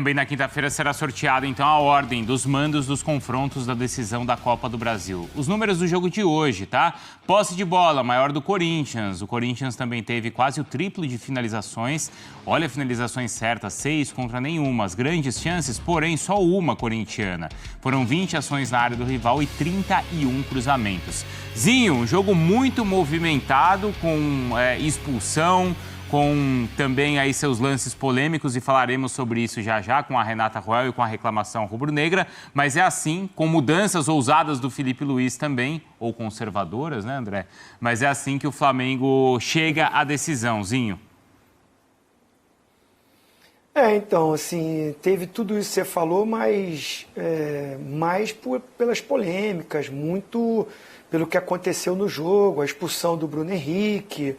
também na quinta-feira será sorteada então a ordem dos mandos dos confrontos da decisão da Copa do Brasil. Os números do jogo de hoje, tá? Posse de bola, maior do Corinthians. O Corinthians também teve quase o triplo de finalizações. Olha, finalizações certas, 6 contra nenhuma. As grandes chances, porém, só uma corintiana. Foram 20 ações na área do rival e 31 cruzamentos. Zinho, um jogo muito movimentado, com expulsão, com também aí seus lances polêmicos, e falaremos sobre isso já já com a Renata Roel e com a reclamação rubro-negra, mas é assim, com mudanças ousadas do Filipe Luís também, ou conservadoras, né, André? Mas é assim que o Flamengo chega à decisão, Zinho. Então, assim, teve tudo isso que você falou, mas mais pelas polêmicas, muito pelo que aconteceu no jogo, a expulsão do Bruno Henrique,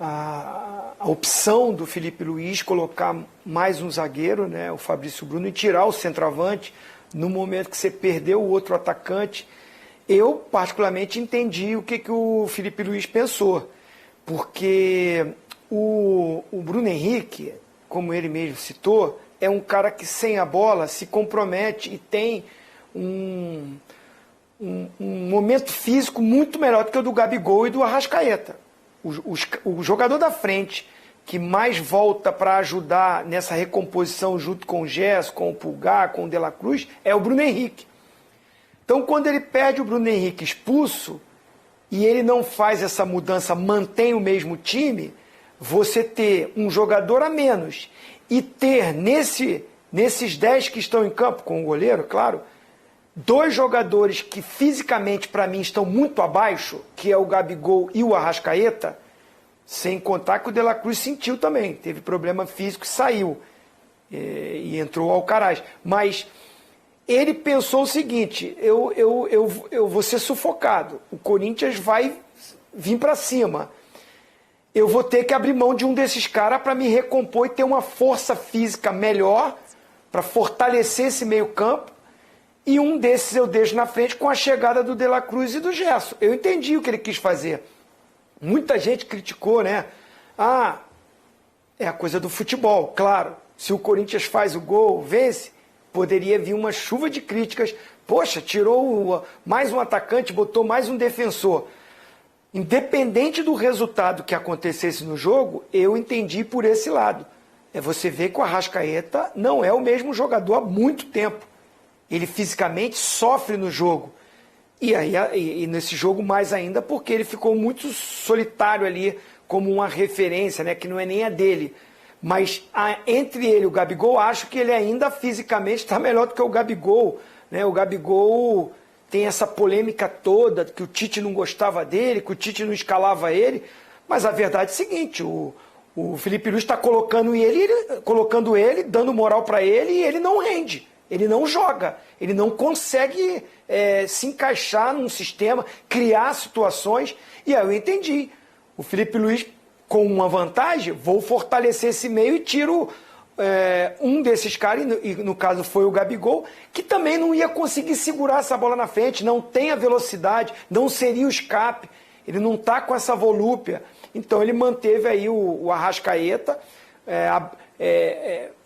a opção do Filipe Luís colocar mais um zagueiro, né, o Fabrício Bruno, e tirar o centroavante no momento que você perdeu o outro atacante. Eu, particularmente, entendi o que o Filipe Luís pensou, porque o Bruno Henrique, como ele mesmo citou, é um cara que sem a bola se compromete e tem um momento físico muito melhor do que o do Gabigol e do Arrascaeta. O jogador da frente que mais volta para ajudar nessa recomposição junto com o Gerson, com o Pulgar, com o De La Cruz, é o Bruno Henrique. Então, quando ele perde o Bruno Henrique expulso e ele não faz essa mudança, mantém o mesmo time, você ter um jogador a menos e ter nesses 10 que estão em campo, com o goleiro, claro, 2 jogadores que fisicamente, para mim, estão muito abaixo, que é o Gabigol e o Arrascaeta, sem contar que o De La Cruz sentiu também, teve problema físico e saiu, e entrou o Alcaraz. Mas ele pensou o seguinte, eu vou ser sufocado, o Corinthians vai vir para cima, eu vou ter que abrir mão de um desses caras para me recompor e ter uma força física melhor, para fortalecer esse meio campo, e um desses eu deixo na frente com a chegada do De La Cruz e do Gerson. Eu entendi o que ele quis fazer. Muita gente criticou, né? É a coisa do futebol, claro. Se o Corinthians faz o gol, vence, poderia vir uma chuva de críticas. Poxa, tirou mais um atacante, botou mais um defensor. Independente do resultado que acontecesse no jogo, eu entendi por esse lado. Você vê que o Arrascaeta não é o mesmo jogador há muito tempo. Ele fisicamente sofre no jogo. E nesse jogo mais ainda porque ele ficou muito solitário ali como uma referência, né, que não é nem a dele. Mas entre ele e o Gabigol, acho que ele ainda fisicamente está melhor do que o Gabigol. Né? O Gabigol tem essa polêmica toda, que o Tite não gostava dele, que o Tite não escalava ele. Mas a verdade é a seguinte, o Filipe Luís está colocando ele, dando moral para ele, e ele não rende. Ele não joga, ele não consegue se encaixar num sistema, criar situações. E aí eu entendi. O Filipe Luís, com uma vantagem, vou fortalecer esse meio e tiro um desses caras, e no caso foi o Gabigol, que também não ia conseguir segurar essa bola na frente, não tem a velocidade, não seria o escape, ele não está com essa volúpia. Então ele manteve aí o Arrascaeta,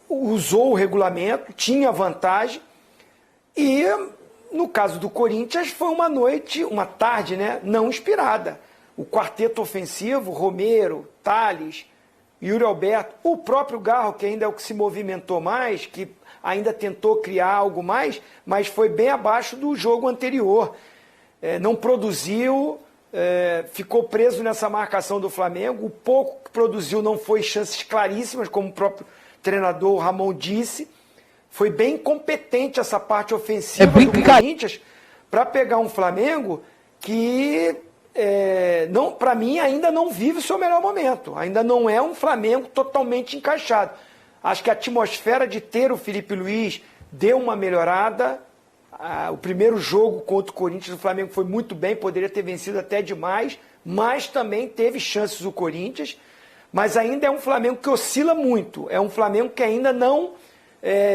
usou o regulamento, tinha vantagem, e no caso do Corinthians foi uma tarde, né, não inspirada. O quarteto ofensivo, Romero, Thales, Yuri Alberto, o próprio Garro, que ainda é o que se movimentou mais, que ainda tentou criar algo mais, mas foi bem abaixo do jogo anterior. Não produziu, ficou preso nessa marcação do Flamengo, o pouco que produziu não foi chances claríssimas, como o próprio treinador Ramon disse. Foi bem incompetente essa parte ofensiva do Corinthians para pegar um Flamengo que, para mim, ainda não vive o seu melhor momento. Ainda não é um Flamengo totalmente encaixado. Acho que a atmosfera de ter o Filipe Luís deu uma melhorada. O primeiro jogo contra o Corinthians, o Flamengo foi muito bem, poderia ter vencido até demais, mas também teve chances o Corinthians. Mas ainda é um Flamengo que oscila muito. É um Flamengo que ainda não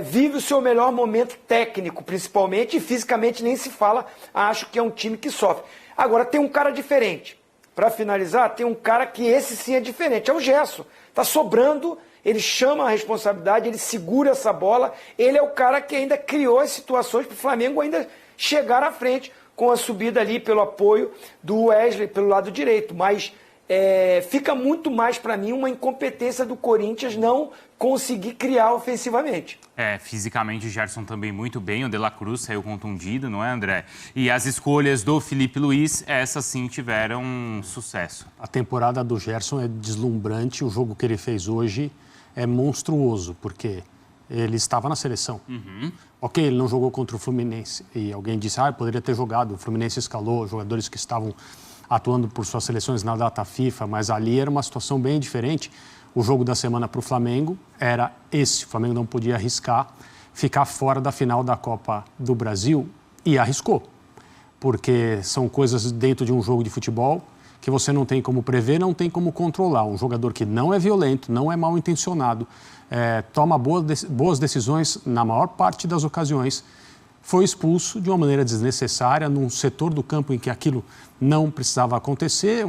vive o seu melhor momento técnico, principalmente, e fisicamente nem se fala. Acho que é um time que sofre. Agora, tem um cara diferente. Para finalizar, tem um cara que esse sim é diferente. É o Gerson. Está sobrando ele chama a responsabilidade, ele segura essa bola, ele é o cara que ainda criou as situações para o Flamengo ainda chegar à frente com a subida ali pelo apoio do Wesley pelo lado direito, mas fica muito mais para mim uma incompetência do Corinthians não conseguir criar ofensivamente. Fisicamente o Gerson também muito bem, o De La Cruz saiu contundido, não é, André? E as escolhas do Filipe Luís, essas sim tiveram sucesso. A temporada do Gerson é deslumbrante, o jogo que ele fez hoje é monstruoso, porque ele estava na seleção. Ok, ele não jogou contra o Fluminense, e alguém disse, poderia ter jogado, o Fluminense escalou jogadores que estavam atuando por suas seleções na data FIFA, mas ali era uma situação bem diferente. O jogo da semana para o Flamengo era esse. O Flamengo não podia arriscar ficar fora da final da Copa do Brasil e arriscou. Porque são coisas dentro de um jogo de futebol que você não tem como prever, não tem como controlar. Um jogador que não é violento, não é mal intencionado, toma boas decisões na maior parte das ocasiões, foi expulso de uma maneira desnecessária, num setor do campo em que aquilo não precisava acontecer,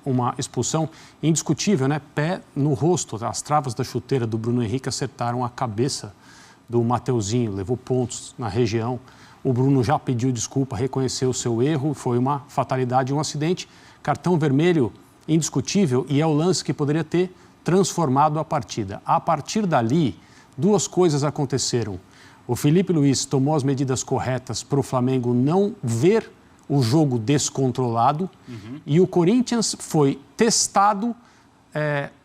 uma expulsão indiscutível, né? Pé no rosto, as travas da chuteira do Bruno Henrique acertaram a cabeça do Mateuzinho, levou pontos na região. O Bruno já pediu desculpa, reconheceu o seu erro, foi uma fatalidade, um acidente, cartão vermelho indiscutível e é o lance que poderia ter transformado a partida. A partir dali, duas coisas aconteceram. O Filipe Luís tomou as medidas corretas para o Flamengo não ver o jogo descontrolado e o Corinthians foi testado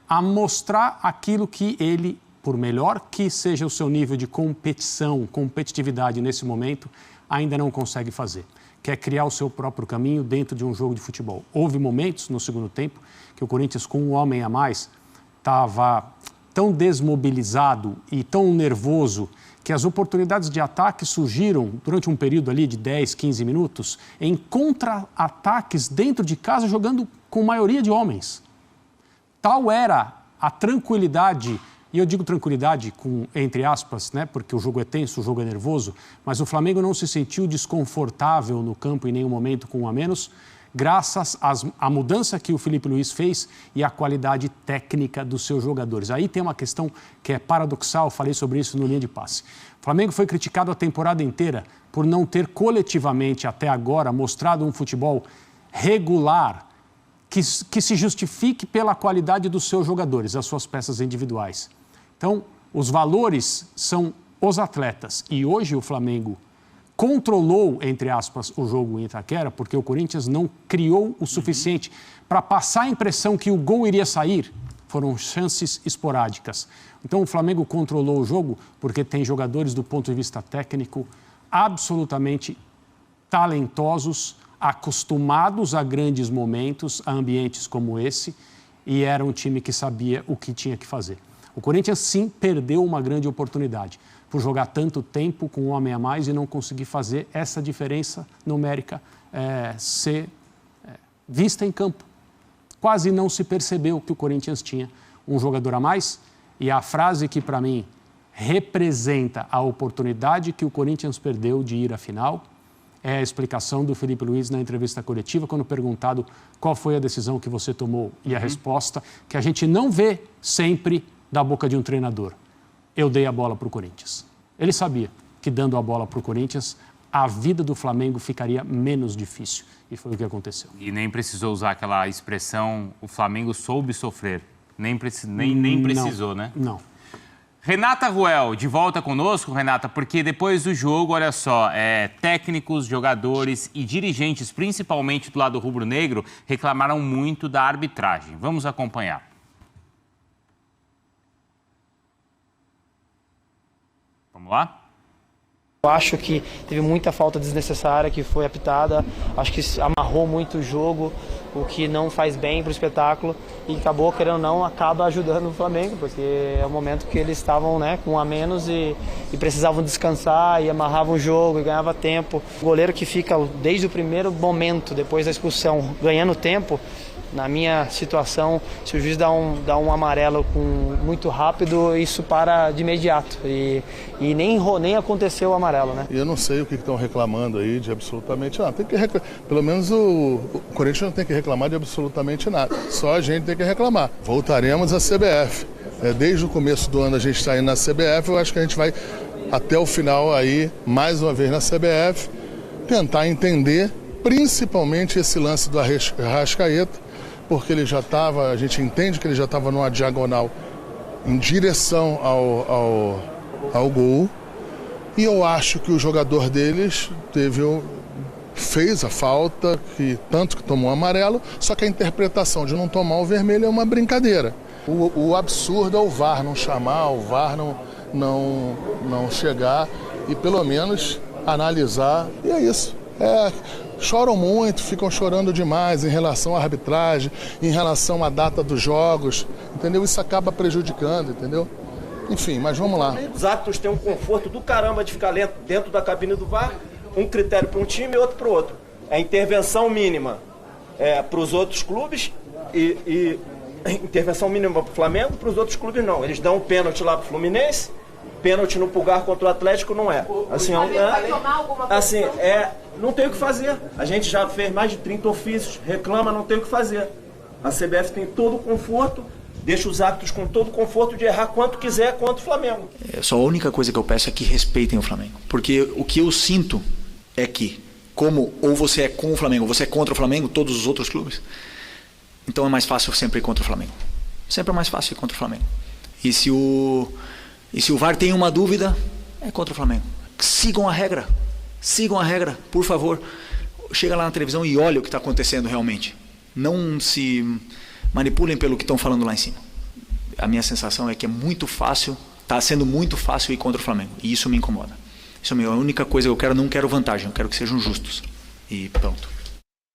a mostrar aquilo que ele, por melhor que seja o seu nível de competição, competitividade nesse momento, ainda não consegue fazer. Quer criar o seu próprio caminho dentro de um jogo de futebol. Houve momentos no segundo tempo que o Corinthians, com um homem a mais, estava tão desmobilizado e tão nervoso que as oportunidades de ataque surgiram durante um período ali de 10, 15 minutos em contra-ataques dentro de casa, jogando com maioria de homens. Tal era a tranquilidade, e eu digo tranquilidade entre aspas, né, porque o jogo é tenso, o jogo é nervoso, mas o Flamengo não se sentiu desconfortável no campo em nenhum momento com um a menos, graças à mudança que o Filipe Luís fez e à qualidade técnica dos seus jogadores. Aí tem uma questão que é paradoxal, falei sobre isso no Linha de Passe. O Flamengo foi criticado a temporada inteira por não ter coletivamente, até agora, mostrado um futebol regular que se justifique pela qualidade dos seus jogadores, as suas peças individuais. Então, os valores são os atletas. E hoje o Flamengo controlou, entre aspas, o jogo em Itaquera, porque o Corinthians não criou o suficiente para passar a impressão que o gol iria sair. Foram chances esporádicas. Então o Flamengo controlou o jogo porque tem jogadores do ponto de vista técnico absolutamente talentosos, acostumados a grandes momentos, a ambientes como esse, e era um time que sabia o que tinha que fazer. O Corinthians, sim, perdeu uma grande oportunidade por jogar tanto tempo com um homem a mais e não conseguir fazer essa diferença numérica ser vista em campo. Quase não se percebeu que o Corinthians tinha um jogador a mais e a frase que, para mim, representa a oportunidade que o Corinthians perdeu de ir à final é a explicação do Filipe Luís na entrevista coletiva, quando perguntado qual foi a decisão que você tomou. E a resposta que a gente não vê sempre da boca de um treinador. Eu dei a bola para o Corinthians. Ele sabia que dando a bola para o Corinthians, a vida do Flamengo ficaria menos difícil. E foi o que aconteceu. E nem precisou usar aquela expressão, o Flamengo soube sofrer. Nem precisou, né? Não. Renata Ruel, de volta conosco, Renata, porque depois do jogo, olha só, técnicos, jogadores e dirigentes, principalmente do lado rubro-negro, reclamaram muito da arbitragem. Vamos acompanhar. Vamos lá? Eu acho que teve muita falta desnecessária que foi apitada, acho que amarrou muito o jogo, o que não faz bem para o espetáculo e acabou, querendo ou não, acaba ajudando o Flamengo, porque é o momento que eles estavam com um a menos e precisavam descansar e amarravam o jogo e ganhava tempo. O goleiro que fica desde o primeiro momento, depois da expulsão, ganhando tempo, na minha situação, se o juiz dá um amarelo muito rápido, isso para de imediato. E nem aconteceu o amarelo, né? Eu não sei o que estão reclamando aí de absolutamente nada. Pelo menos o Corinthians não tem que reclamar de absolutamente nada. Só a gente tem que reclamar. Voltaremos à CBF. desde o começo do ano a gente está aí na CBF, eu acho que a gente vai até o final aí, mais uma vez na CBF, tentar entender principalmente esse lance do Arrascaeta, porque ele já estava, a gente entende que ele já estava numa diagonal em direção ao gol, e eu acho que o jogador deles fez a falta, tanto que tomou amarelo, só que a interpretação de não tomar o vermelho é uma brincadeira. O absurdo é o VAR não chamar, o VAR não chegar e pelo menos analisar, e é isso. Choram muito, ficam chorando demais em relação à arbitragem, em relação à data dos jogos, entendeu? Isso acaba prejudicando, entendeu? Enfim, mas vamos lá. Os árbitros têm um conforto do caramba de ficar dentro da cabine do VAR, um critério para um time e outro para o outro. É intervenção mínima para os outros clubes e intervenção mínima para o Flamengo, para os outros clubes não. Eles dão um pênalti lá para o Fluminense, pênalti no Pulgar contra o Atlético não é. Não tem o que fazer. A gente já fez mais de 30 ofícios, reclama, não tem o que fazer. A CBF tem todo o conforto, deixa os árbitros com todo o conforto de errar quanto quiser contra o Flamengo. Só a única coisa que eu peço é que respeitem o Flamengo. Porque o que eu sinto é que, como ou você é com o Flamengo ou você é contra o Flamengo, todos os outros clubes, então é mais fácil sempre ir contra o Flamengo. Sempre é mais fácil ir contra o Flamengo. E se o VAR tem uma dúvida, é contra o Flamengo. Sigam a regra. Sigam a regra, por favor. Chega lá na televisão e olha o que está acontecendo realmente. Não se manipulem pelo que estão falando lá em cima. A minha sensação é que é muito fácil, está sendo muito fácil ir contra o Flamengo. E isso me incomoda. Isso é a única coisa que eu quero, não quero vantagem, eu quero que sejam justos. E pronto.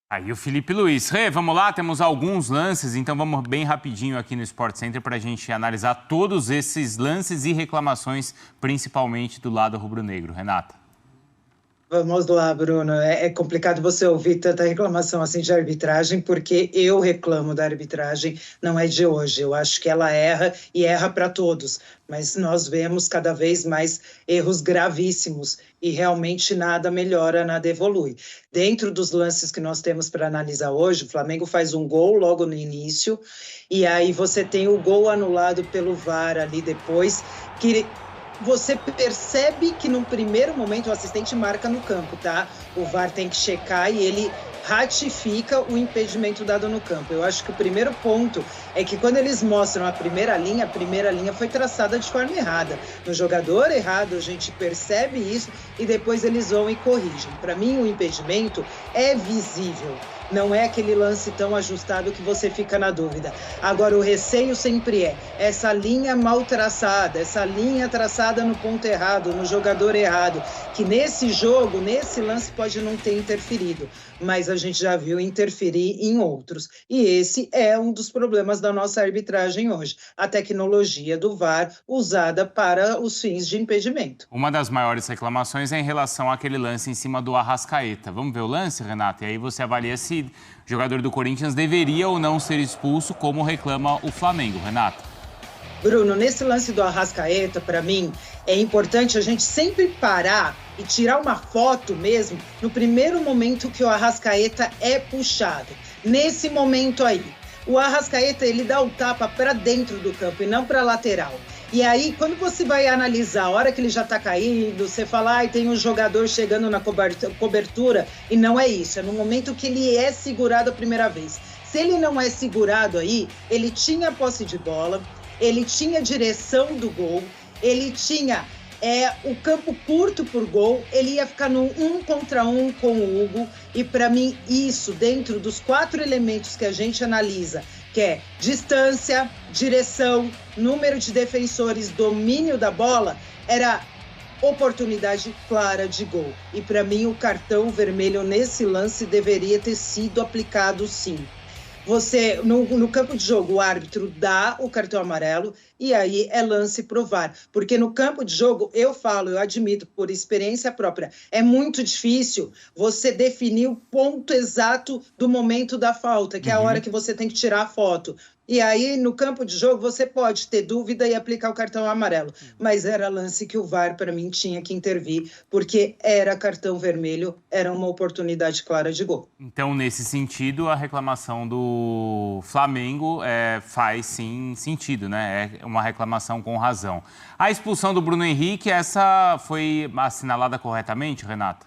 Aí o Felipe Luiz. Rê, vamos lá, temos alguns lances, então vamos bem rapidinho aqui no Sport Center para a gente analisar todos esses lances e reclamações, principalmente do lado rubro-negro. Renata. Vamos lá, Bruno. É complicado você ouvir tanta reclamação assim de arbitragem, porque eu reclamo da arbitragem, não é de hoje. Eu acho que ela erra e erra para todos, mas nós vemos cada vez mais erros gravíssimos e realmente nada melhora, nada evolui. Dentro dos lances que nós temos para analisar hoje, o Flamengo faz um gol logo no início e aí você tem o gol anulado pelo VAR ali depois, que você percebe que num primeiro momento o assistente marca no campo, tá? O VAR tem que checar e ele ratifica o impedimento dado no campo. Eu acho que o primeiro ponto é que quando eles mostram a primeira linha foi traçada de forma errada. No jogador errado, a gente percebe isso e depois eles vão e corrigem. Para mim, o impedimento é visível. Não é aquele lance tão ajustado que você fica na dúvida. Agora, o receio sempre é essa linha mal traçada, essa linha traçada no ponto errado, no jogador errado, que nesse jogo, nesse lance pode não ter interferido, mas a gente já viu interferir em outros. E esse é um dos problemas da nossa arbitragem hoje, a tecnologia do VAR usada para os fins de impedimento. Uma das maiores reclamações é em relação àquele lance em cima do Arrascaeta. Vamos ver o lance, Renata? E aí você avalia se o jogador do Corinthians deveria ou não ser expulso, como reclama o Flamengo. Renata. Bruno, nesse lance do Arrascaeta, para mim, é importante a gente sempre parar e tirar uma foto mesmo no primeiro momento que o Arrascaeta é puxado. Nesse momento aí, o Arrascaeta, ele dá o tapa para dentro do campo e não para lateral. E aí, quando você vai analisar, a hora que ele já tá caindo, você fala, tem um jogador chegando na cobertura, e não é isso, é no momento que ele é segurado a primeira vez. Se ele não é segurado aí, ele tinha posse de bola, ele tinha direção do gol, ele tinha o campo curto por gol, ele ia ficar no 1 contra 1 com o Hugo, e para mim isso, dentro dos 4 elementos que a gente analisa, que é distância, direção, número de defensores, domínio da bola, era oportunidade clara de gol. E para mim o cartão vermelho nesse lance deveria ter sido aplicado sim. Você, no campo de jogo, o árbitro dá o cartão amarelo e aí é lance pro VAR. Porque no campo de jogo, eu admito, por experiência própria, é muito difícil você definir o ponto exato do momento da falta, que é a hora que você tem que tirar a foto. E aí, no campo de jogo, você pode ter dúvida e aplicar o cartão amarelo. Mas era lance que o VAR, para mim, tinha que intervir, porque era cartão vermelho, era uma oportunidade clara de gol. Então, nesse sentido, a reclamação do Flamengo faz, sim, sentido, né? É uma reclamação com razão. A expulsão do Bruno Henrique, essa foi assinalada corretamente, Renata?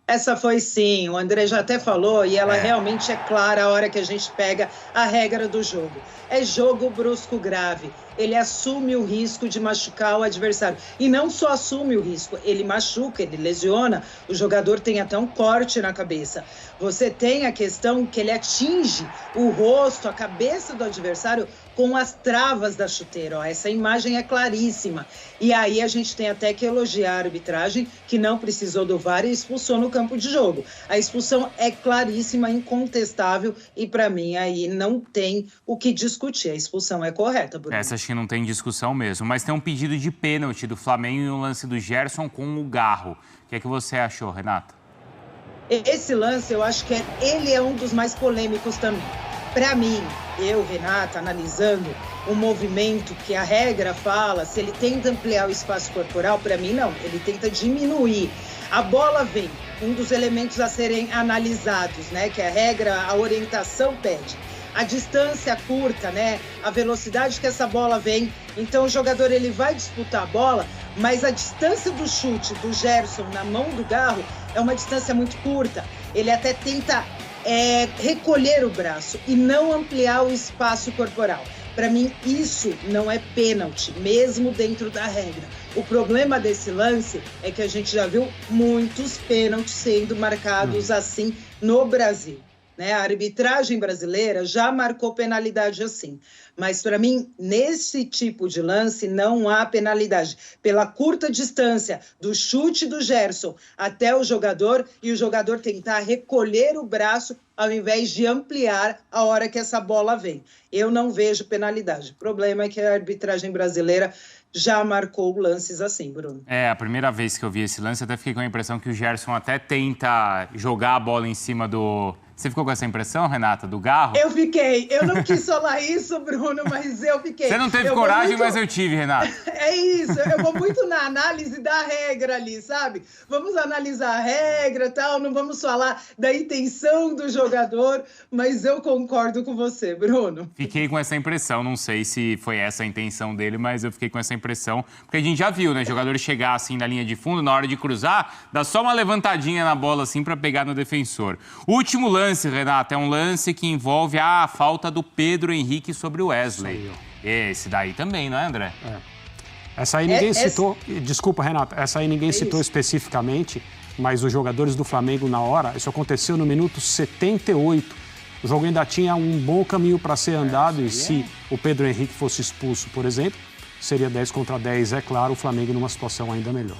Essa foi sim, o André já até falou e ela realmente é clara a hora que a gente pega a regra do jogo. É jogo brusco grave, ele assume o risco de machucar o adversário. E não só assume o risco, ele machuca, ele lesiona, o jogador tem até um corte na cabeça. Você tem a questão que ele atinge o rosto, a cabeça do adversário com as travas da chuteira. Ó, essa imagem é claríssima. E aí a gente tem até que elogiar a arbitragem, que não precisou do VAR e expulsou no campo de jogo. A expulsão é claríssima, incontestável, e para mim aí não tem o que discutir. A expulsão é correta, Bruno. Essa acho que não tem discussão mesmo. Mas tem um pedido de pênalti do Flamengo e um lance do Gerson com o Garro. O que é que você achou, Renata? Esse lance, eu acho que ele é um dos mais polêmicos também. Para mim, eu, Renata, analisando o movimento que a regra fala, se ele tenta ampliar o espaço corporal, para mim não, ele tenta diminuir. A bola vem, um dos elementos a serem analisados, né, que a regra, a orientação pede. A distância curta, né, a velocidade que essa bola vem, então o jogador ele vai disputar a bola, mas a distância do chute do Gerson na mão do Garro é uma distância muito curta. Ele até tenta recolher o braço e não ampliar o espaço corporal. Para mim, isso não é pênalti, mesmo dentro da regra. O problema desse lance é que a gente já viu muitos pênaltis sendo marcados assim no Brasil. Né? A arbitragem brasileira já marcou penalidade assim. Mas, para mim, nesse tipo de lance, não há penalidade. Pela curta distância do chute do Gerson até o jogador, e o jogador tentar recolher o braço ao invés de ampliar a hora que essa bola vem. Eu não vejo penalidade. O problema é que a arbitragem brasileira já marcou lances assim, Bruno. A primeira vez que eu vi esse lance, até fiquei com a impressão que o Gerson até tenta jogar a bola em cima do... Você ficou com essa impressão, Renata, do Garro? Eu fiquei. Eu não quis falar isso, Bruno, mas eu fiquei. Você não teve coragem, mas eu tive, Renata. É isso. Eu vou muito na análise da regra ali, sabe? Vamos analisar a regra e tal, não vamos falar da intenção do jogador, mas eu concordo com você, Bruno. Fiquei com essa impressão. Não sei se foi essa a intenção dele, mas eu fiquei com essa impressão. Porque a gente já viu, né? Jogador chegar assim na linha de fundo, na hora de cruzar, dá só uma levantadinha na bola assim para pegar no defensor. O último lance, Renata, é um lance que envolve a falta do Pedro Henrique sobre o Wesley. Esse daí também, não é, André? Essa aí ninguém citou... Desculpa, Renata, essa aí ninguém citou especificamente, mas os jogadores do Flamengo na hora, isso aconteceu no minuto 78. O jogo ainda tinha um bom caminho para ser andado e se o Pedro Henrique fosse expulso, por exemplo, seria 10 contra 10, é claro, o Flamengo numa situação ainda melhor.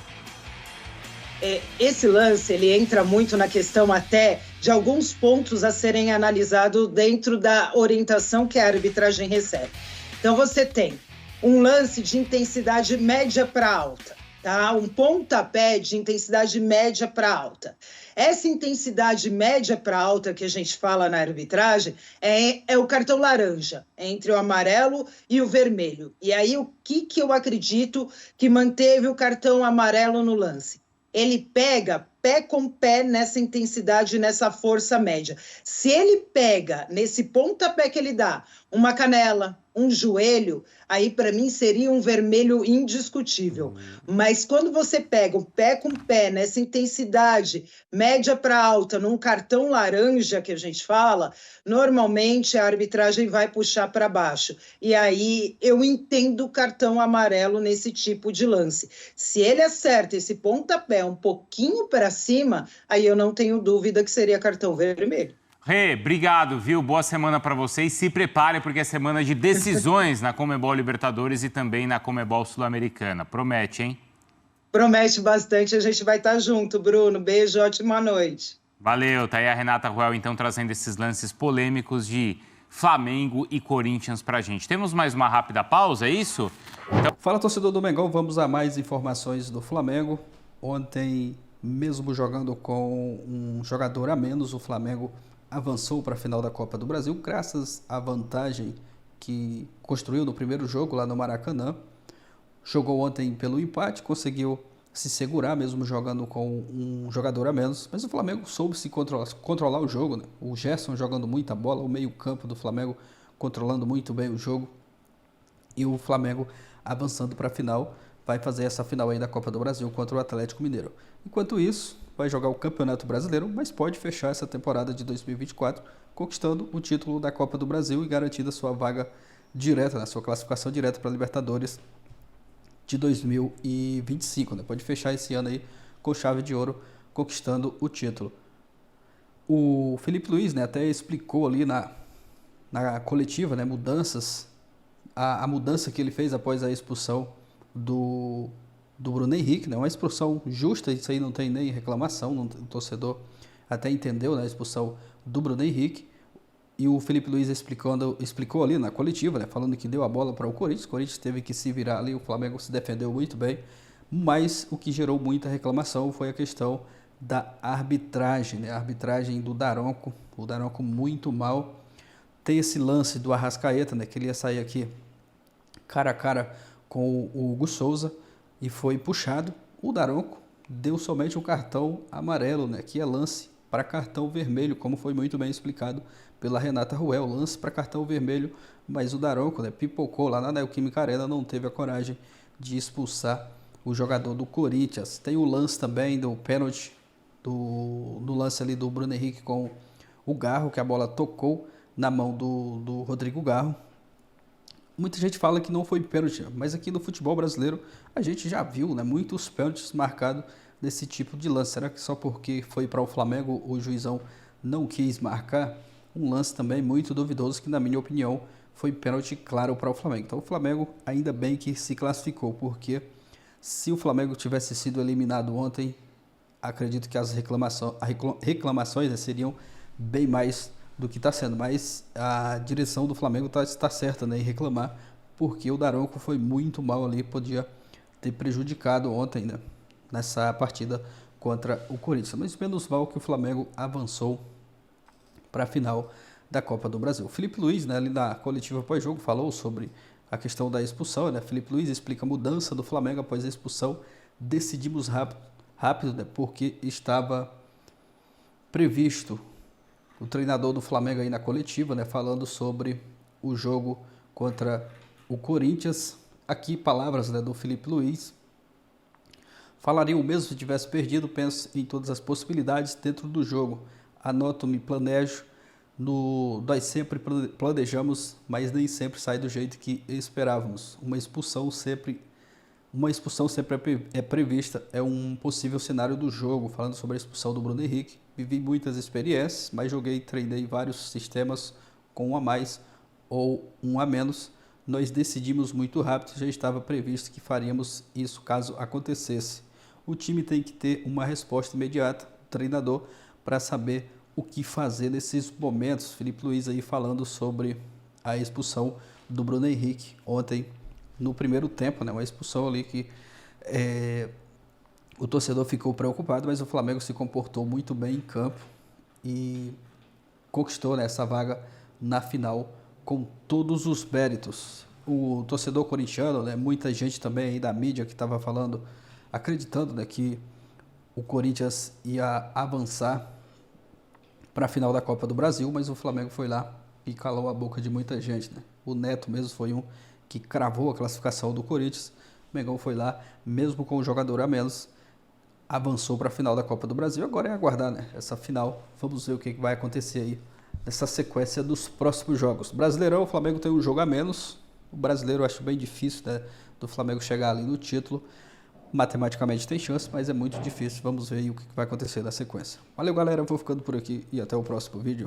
Esse lance, ele entra muito na questão até de alguns pontos a serem analisados dentro da orientação que a arbitragem recebe. Então, você tem um lance de intensidade média para alta, tá? Um pontapé de intensidade média para alta. Essa intensidade média para alta que a gente fala na arbitragem é o cartão laranja, entre o amarelo e o vermelho. E aí, o que eu acredito que manteve o cartão amarelo no lance? Ele pega pé com pé nessa intensidade, nessa força média. Se ele pega nesse pontapé que ele dá, uma canela, um joelho, aí para mim seria um vermelho indiscutível. Mas quando você pega o pé com pé nessa intensidade média para alta, num cartão laranja que a gente fala, normalmente a arbitragem vai puxar para baixo. E aí eu entendo o cartão amarelo nesse tipo de lance. Se ele acerta esse pontapé um pouquinho para cima, aí eu não tenho dúvida que seria cartão vermelho. Rê, obrigado, viu? Boa semana para vocês. Se prepare porque é semana de decisões na Conmebol Libertadores e também na Conmebol Sul-Americana. Promete, hein? Promete bastante. A gente vai estar junto, Bruno. Beijo, ótima noite. Valeu. Tá aí a Renata Ruel, então, trazendo esses lances polêmicos de Flamengo e Corinthians pra gente. Temos mais uma rápida pausa, é isso? Então... Fala, torcedor do Mengão. Vamos a mais informações do Flamengo. Ontem, mesmo jogando com um jogador a menos, o Flamengo avançou para a final da Copa do Brasil, graças à vantagem que construiu no primeiro jogo lá no Maracanã. Jogou ontem pelo empate, conseguiu se segurar mesmo jogando com um jogador a menos, mas o Flamengo soube se controlar o jogo, né? O Gerson jogando muita bola, o meio-campo do Flamengo controlando muito bem o jogo e o Flamengo avançando para a final, vai fazer essa final aí da Copa do Brasil contra o Atlético Mineiro. Enquanto isso, vai jogar o Campeonato Brasileiro, mas pode fechar essa temporada de 2024 conquistando o título da Copa do Brasil e garantindo a sua vaga direta, a sua classificação direta para a Libertadores de 2025. Né? Pode fechar esse ano aí com chave de ouro, conquistando o título. O Felipe Luiz, né, até explicou ali na coletiva, né, a mudança que ele fez após a expulsão do Bruno Henrique, né, uma expulsão justa, isso aí não tem nem reclamação, o torcedor até entendeu, né, a expulsão do Bruno Henrique. E o Felipe Luiz explicou ali na coletiva, né, falando que deu a bola para o Corinthians teve que se virar ali, o Flamengo se defendeu muito bem, mas o que gerou muita reclamação foi a questão da arbitragem, né, a arbitragem do Daronco, o Daronco muito mal. Tem esse lance do Arrascaeta, né, que ele ia sair aqui cara a cara com o Hugo Souza e foi puxado. O Daronco deu somente um cartão amarelo, né, que é lance para cartão vermelho, como foi muito bem explicado pela Renata Ruel, lance para cartão vermelho, mas o Daronco, né, pipocou lá na Neoquímica Arena, não teve a coragem de expulsar o jogador do Corinthians. Tem o lance também do pênalti, do lance ali do Bruno Henrique com o Garro, que a bola tocou na mão do Rodrigo Garro. Muita gente fala que não foi pênalti, mas aqui no futebol brasileiro a gente já viu, né, muitos pênaltis marcados desse tipo de lance. Será que só porque foi para o Flamengo o juizão não quis marcar? Um lance também muito duvidoso que, na minha opinião, foi pênalti claro para o Flamengo. Então o Flamengo ainda bem que se classificou, porque se o Flamengo tivesse sido eliminado ontem, acredito que as reclamações, né, seriam bem mais do que está sendo, mas a direção do Flamengo está certa, né, em reclamar, porque o Daronco foi muito mal ali, podia ter prejudicado ontem, né, nessa partida contra o Corinthians. Mas menos mal que o Flamengo avançou para a final da Copa do Brasil. O Felipe Luiz, né, ali na coletiva pós-jogo, falou sobre a questão da expulsão, né? Felipe Luiz explica a mudança do Flamengo após a expulsão. Decidimos rápido, né, porque estava previsto. O treinador do Flamengo aí na coletiva, né, falando sobre o jogo contra o Corinthians. Aqui palavras, né, do Felipe Luiz. Falaria o mesmo se tivesse perdido, penso em todas as possibilidades dentro do jogo. Anoto-me, planejo, nós sempre planejamos, mas nem sempre sai do jeito que esperávamos. Uma expulsão sempre é prevista, é um possível cenário do jogo. Falando sobre a expulsão do Bruno Henrique, vivi muitas experiências, mas treinei vários sistemas com um a mais ou um a menos. Nós decidimos muito rápido, já estava previsto que faríamos isso caso acontecesse. O time tem que ter uma resposta imediata, o treinador, para saber o que fazer nesses momentos. Felipe Luiz aí falando sobre a expulsão do Bruno Henrique ontem no primeiro tempo, né? Uma expulsão ali que o torcedor ficou preocupado, mas o Flamengo se comportou muito bem em campo e conquistou, né, essa vaga na final com todos os méritos. O torcedor corintiano, né, muita gente também aí da mídia que estava falando, acreditando, né, que o Corinthians ia avançar para a final da Copa do Brasil, mas o Flamengo foi lá e calou a boca de muita gente, né? O Neto mesmo foi um que cravou a classificação do Corinthians. O Mengão foi lá, mesmo com o jogador a menos, avançou para a final da Copa do Brasil. Agora é aguardar, né, essa final. Vamos ver o que vai acontecer aí nessa sequência dos próximos jogos. Brasileirão, o Flamengo tem um jogo a menos. O brasileiro eu acho bem difícil, né, do Flamengo chegar ali no título. Matematicamente tem chance, mas é muito difícil. Vamos ver aí o que vai acontecer na sequência. Valeu, galera. Eu vou ficando por aqui e até o próximo vídeo.